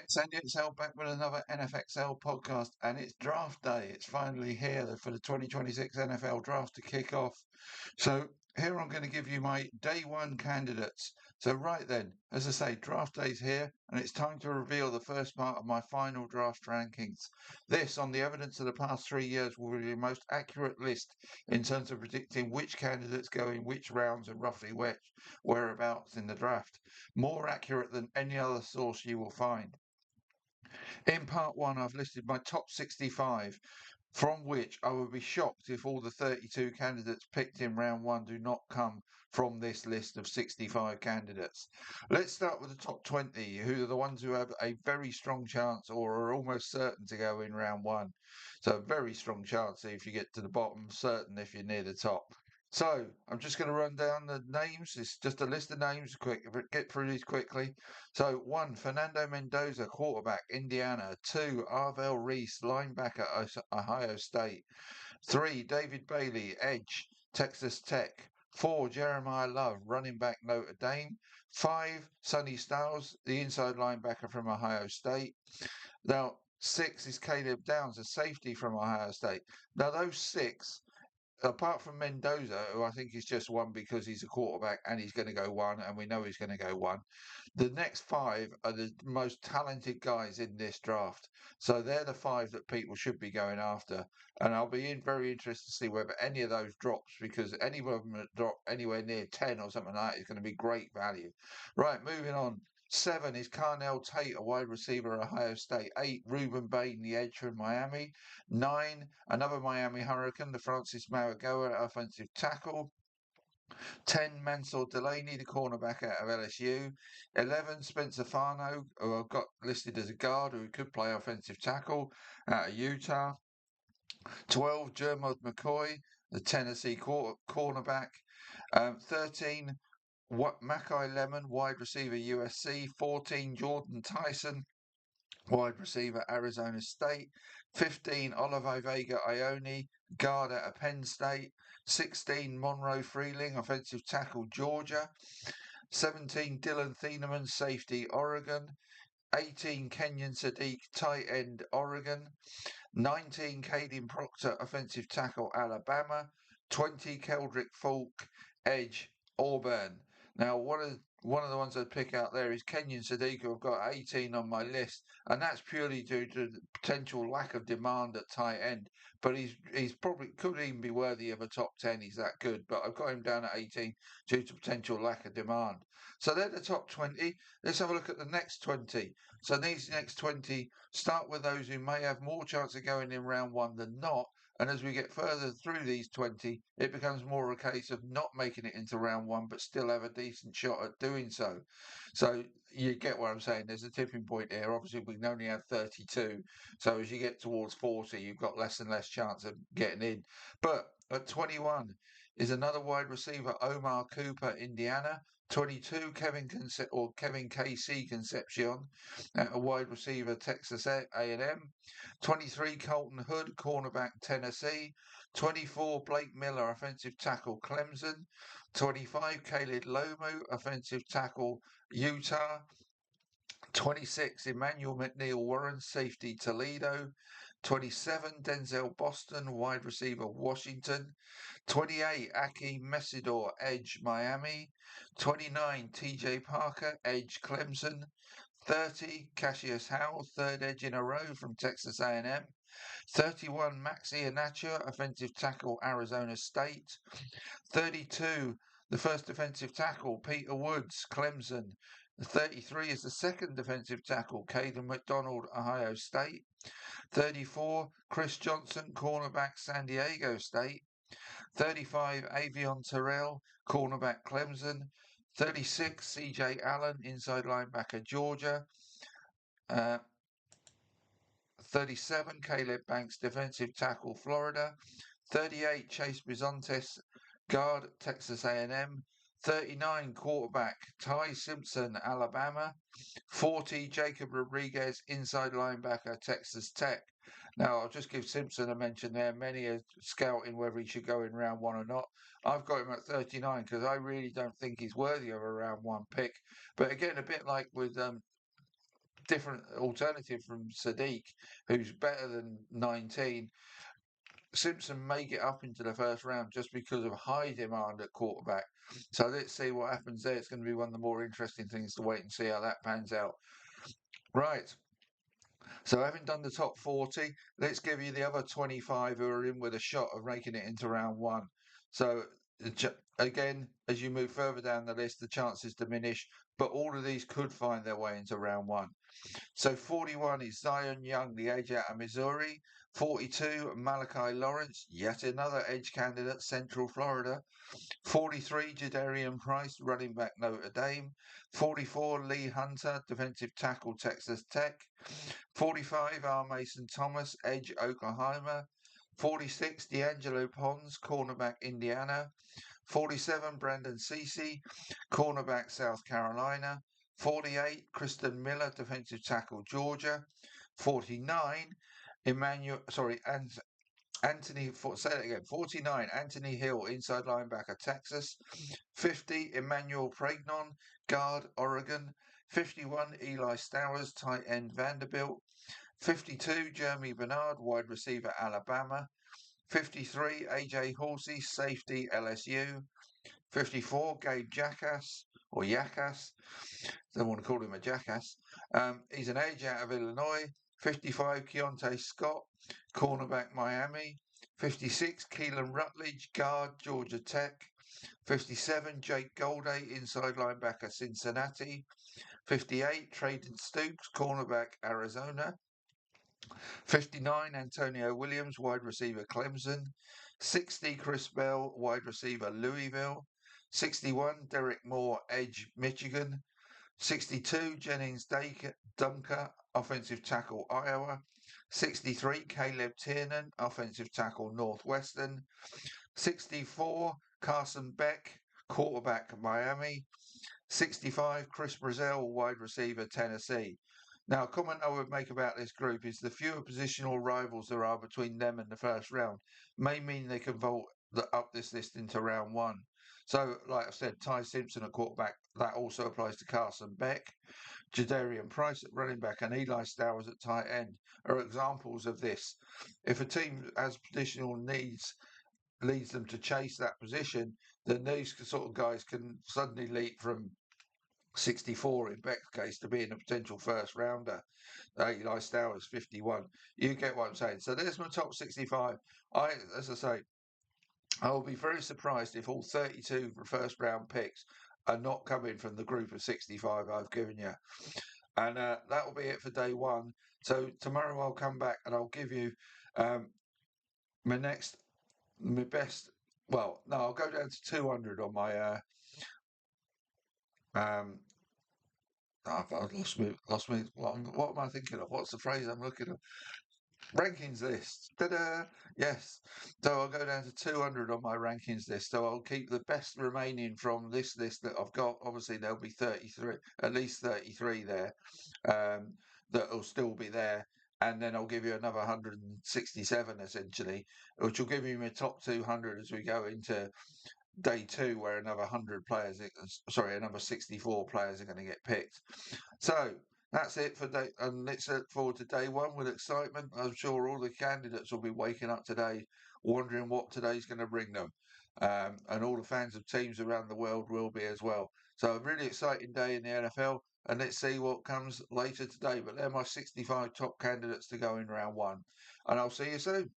It's Andy XL back with another NFXL podcast, and it's draft day. It's finally here for the 2026 NFL draft to kick off. So, here I'm going to give you my day one candidates. So, right then, as I say, draft day's here, and it's time to reveal the first part of my final draft rankings. This, on the evidence of the past 3 years, will be the most accurate list in terms of predicting which candidates go in which rounds and roughly whereabouts in the draft. More accurate than any other source you will find. In part one, I've listed my top 65, from which I would be shocked if all the 32 candidates picked in round one do not come from this list of 65 candidates. Let's start with the top 20, who are the ones who have a very strong chance or are almost certain to go in round one. So, a very strong chance if you get to the bottom, certain if you're near the top. So, I'm just going to run down the names. It's just a list of names. Get through these quickly. So, one, Fernando Mendoza, quarterback, Indiana. Two, Arvell Reese, linebacker, Ohio State. Three, David Bailey, edge, Texas Tech. Four, Jeremiah Love, running back, Notre Dame. Five, Sonny Styles, the inside linebacker from Ohio State. Now, six is Caleb Downs, a safety from Ohio State. Now, those six, apart from Mendoza, who I think is just one because he's a quarterback and he's going to go one, and we know he's going to go one, the next five are the most talented guys in this draft. So they're the five that people should be going after. And I'll be very interested to see whether any of those drops, because any of them that drop anywhere near 10 or something like that is going to be great value. Right, moving on. Seven is Carnell Tate, a wide receiver at Ohio State. Eight, Ruben Bain, the edge from Miami. Nine, another Miami Hurricane, the Francis Maragoa, offensive tackle. 10, Mansour Delaney, the cornerback out of LSU. 11, Spencer Fano, who I've got listed as a guard who could play offensive tackle out of Utah. 12, Jermod McCoy, the Tennessee cornerback. 13, Mackay Lemon, wide receiver USC. 14, Jordan Tyson, wide receiver Arizona State. 15, Olive Vega Ione, guard out of Penn State. 16, Monroe Freeling, offensive tackle Georgia. 17, Dylan Thieneman, safety Oregon. 18, Kenyon Sadiq, tight end Oregon. 19, Caden Proctor, offensive tackle Alabama. 20, Keldrick Falk, edge Auburn. Now, one of the ones I'd pick out there is Kenyon Sadiq, who I've got 18 on my list, and that's purely due to the potential lack of demand at tight end. But he's probably could even be worthy of a top 10. He's that good, but I've got him down at 18 due to potential lack of demand. So they're the top 20. Let's have a look at the next 20. So these next 20 start with those who may have more chance of going in round one than not. And as we get further through these 20, it becomes more a case of not making it into round one, but still have a decent shot at doing so. So you get what I'm saying. There's a tipping point here. Obviously, we can only have 32. So as you get towards 40, you've got less and less chance of getting in. But at 21 is another wide receiver, Omar Cooper, Indiana. 22, Kevin KC Concepcion, a wide receiver, Texas A&M. 23, Colton Hood, cornerback, Tennessee. 24, Blake Miller, offensive tackle, Clemson. 25, Caleb Lomu, offensive tackle, Utah. 26, Emmanuel McNeil Warren, safety, Toledo. 27, Denzel Boston, wide receiver, Washington. 28, Aki Messidor, edge, Miami. 29, TJ Parker, edge, Clemson. 30, Cassius Howell, third edge in a row from Texas A&M. 31, Maxi Iheanacho, offensive tackle, Arizona State. 32, the first defensive tackle, Peter Woods, Clemson. 33 is the second defensive tackle, Caden McDonald, Ohio State. 34, Chris Johnson, cornerback, San Diego State. 35, Avion Terrell, cornerback, Clemson. 36, CJ Allen, inside linebacker, Georgia. 37, Caleb Banks, defensive tackle, Florida. 38, Chase Bizontes, guard, Texas A&M. 39, quarterback, Ty Simpson, Alabama. 40, Jacob Rodriguez, inside linebacker, Texas Tech. Now, I'll just give Simpson a mention there. Many are scouting whether he should go in round one or not. I've got him at 39 because I really don't think he's worthy of a round one pick. But again, a bit like with different alternative from Sadiq, who's better than 19. Simpson may get up into the first round just because of high demand at quarterback. So let's see what happens there. It's going to be one of the more interesting things to wait and see how that pans out. Right. So having done the top 40, let's give you the other 25 who are in with a shot of making it into round one. So again, as you move further down the list, the chances diminish, but all of these could find their way into round one. So 41 is Zion Young, the edge out of Missouri. 42, Malachi Lawrence, yet another edge candidate, Central Florida. 43, Jadarian Price, running back Notre Dame. 44, Lee Hunter, defensive tackle Texas Tech. 45, R. Mason Thomas, edge Oklahoma. 46, D'Angelo Pons, cornerback Indiana. 47, Brandon Cece, cornerback South Carolina. 48, Kristen Miller, defensive tackle Georgia. 49, Anthony, say that again. 49, Anthony Hill, inside linebacker, Texas. 50, Emmanuel Pregnon, guard, Oregon. 51, Eli Stowers, tight end, Vanderbilt. 52, Jeremy Bernard, wide receiver, Alabama. 53, AJ Horsey, safety, LSU. 54, Gabe Jackass, or Yakas. Don't want to call him a jackass. He's an edge out of Illinois. 55, Keontae Scott, cornerback Miami. 56, Keelan Rutledge, guard Georgia Tech. 57, Jake Golday, inside linebacker Cincinnati. 58, Trayden Stoops, cornerback Arizona. 59, Antonio Williams, wide receiver Clemson. 60, Chris Bell, wide receiver Louisville. 61, Derek Moore, edge Michigan. 62, Jennings Dunker, offensive tackle Iowa. 63, Caleb Tiernan, offensive tackle Northwestern. 64, Carson Beck, quarterback Miami. 65, Chris Brazell, wide receiver Tennessee. Now, a comment I would make about this group is the fewer positional rivals there are between them and the first round may mean they can vault up this list into round one. So, like I said, Ty Simpson at quarterback, that also applies to Carson Beck. Jadarian Price at running back and Eli Stowers at tight end are examples of this. If a team has positional needs leads them to chase that position, then these sort of guys can suddenly leap from 64 in Beck's case to being a potential first rounder. Eli Stowers 51. You get what I'm saying. So there's my top 65. As I say, I will be very surprised if all 32 first round picks are not coming from the group of 65 I've given you. And that will be it for day one. So tomorrow I'll come back and I'll give you my best. Well, no, I'll go down to 200 on my. I've lost me. What am I thinking of? What's the phrase I'm looking at? Rankings list. Ta-da! Yes. So I'll go down to 200 on my rankings list. So I'll keep the best remaining from this list that I've got. Obviously, there'll be 33, at least 33 there, that will still be there. And then I'll give you another 167 essentially, which will give you my top 200 as we go into day two, where another 100 players, another 64 players are going to get picked. So that's it for day, and let's look forward to day one with excitement. I'm sure all the candidates will be waking up today wondering what today's going to bring them. And all the fans of teams around the world will be as well. So a really exciting day in the NFL, and let's see what comes later today. But they're my 65 top candidates to go in round one. And I'll see you soon.